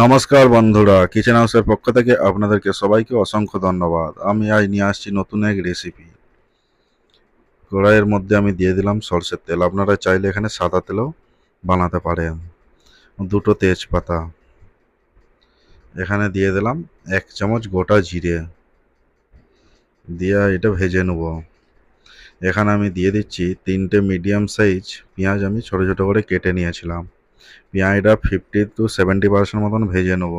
নমস্কার বন্ধুরা, কিচেন হাউসের পক্ষ থেকে আপনাদেরকে সবাইকে অসংখ্য ধন্যবাদ। আমি আজ নিয়ে আসছি নতুন এক রেসিপি। কড়াইয়ের মধ্যে আমি দিয়ে দিলাম সরষের তেল। আপনারা চাইলে এখানে সাদা তেলও বানাতে পারেন। দুটো তেজপাতা, এখানে দিয়ে দিলাম 1 চামচ গোটা জিরে, দিয়ে এটা ভেজে নেব। এখানে আমি দিয়ে দিচ্ছি 3টে মিডিয়াম সাইজ পেঁয়াজ, আমি ছোট ছোট করে কেটে নিয়েছিলাম। পেঁয়াজটা 50 to 70% মতন ভেজে নেব।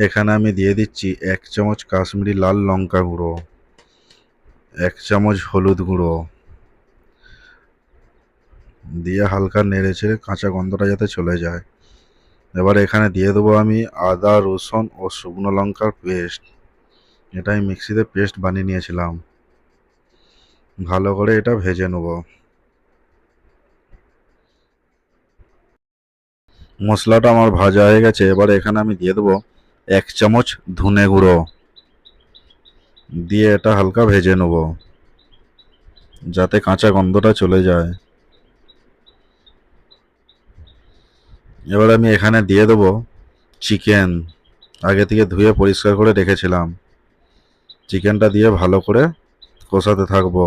এখানে আমি দিয়ে দিচ্ছি 1 চামচ কাশ্মীরি লাল লঙ্কা গুঁড়ো, 1 চামচ হলুদ গুঁড়ো, দিয়ে হালকা নেড়ে চেড়ে কাঁচা গন্ধটা যাতে চলে যায়। এবার এখানে দিয়ে দেবো আমি আদা, রসুন ও শুকনো লঙ্কার পেস্ট। এটা আমি মিক্সিতে পেস্ট বানিয়ে নিয়েছিলাম। ভালো করে এটা ভেজে নেব। মশলাটা আমার ভাজা হয়ে গেছে। এবার এখানে আমি দিয়ে দেবো 1 চামচ ধনে গুঁড়ো, দিয়ে এটা হালকা ভেজে নেব যাতে কাঁচা গন্ধটা চলে যায়। এবার আমি এখানে দিয়ে দেবো চিকেন, আগে থেকে ধুয়ে পরিষ্কার করে রেখেছিলাম। চিকেনটা দিয়ে ভালো করে কষাতে থাকবো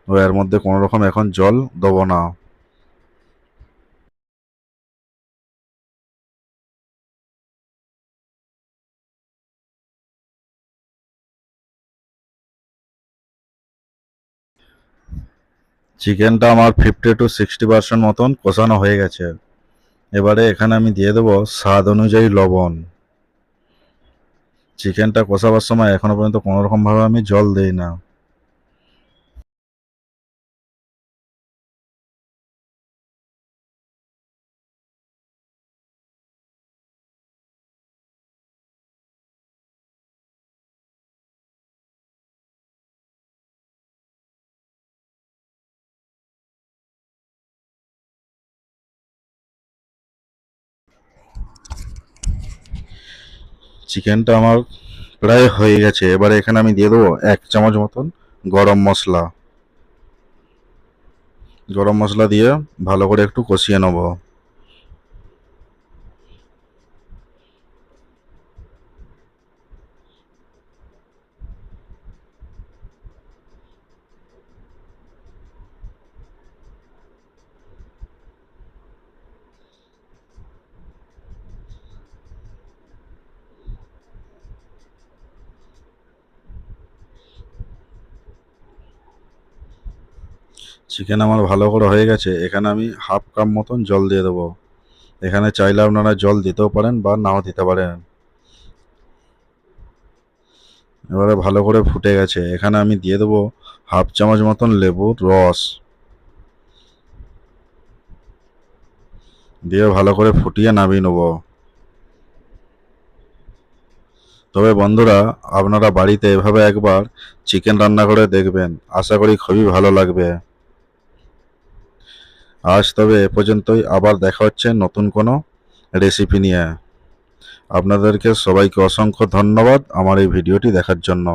ও এর মধ্যে কোনো রকম এখন জল দেবো না। চিকেনটা আমার 50 to 60% মতন কষানো হয়ে গেছে। এবারে এখানে আমি দিয়ে দেবো স্বাদ অনুযায়ী লবণ। চিকেনটা কষাবার সময় এখনো পর্যন্ত কোনো রকম ভাবে আমি জল দেই না। চিকেনটা আমার প্রায় হয়ে গেছে। এবারে এখানে আমি দিয়ে দেবো 1 চামচ মতন গরম মশলা। গরম মশলা দিয়ে ভালো করে একটু কষিয়ে নেব। চিকেন আমার ভালো করে হয়ে গেছে। এখানে আমি হাফ কাপ মতন জল দিয়ে দেবো। এখানে চাইলে আপনারা জল দিতেও পারেন বা নাও দিতে পারেন। এবারে ভালো করে ফুটে গেছে। এখানে আমি দিয়ে দেবো হাফ চামচ মতন লেবুর রস, দিয়ে ভালো করে ফুটিয়ে নামিয়ে নেব। তবে বন্ধুরা, আপনারা বাড়িতে এভাবে একবার চিকেন রান্না করে দেখবেন, আশা করি খুবই ভালো লাগবে। আজ তবে এ পর্যন্তই, আবার দেখা হচ্ছে নতুন কোনো রেসিপি নিয়ে। আপনাদেরকে সবাইকে অসংখ্য ধন্যবাদ আমার এই ভিডিওটি দেখার জন্য।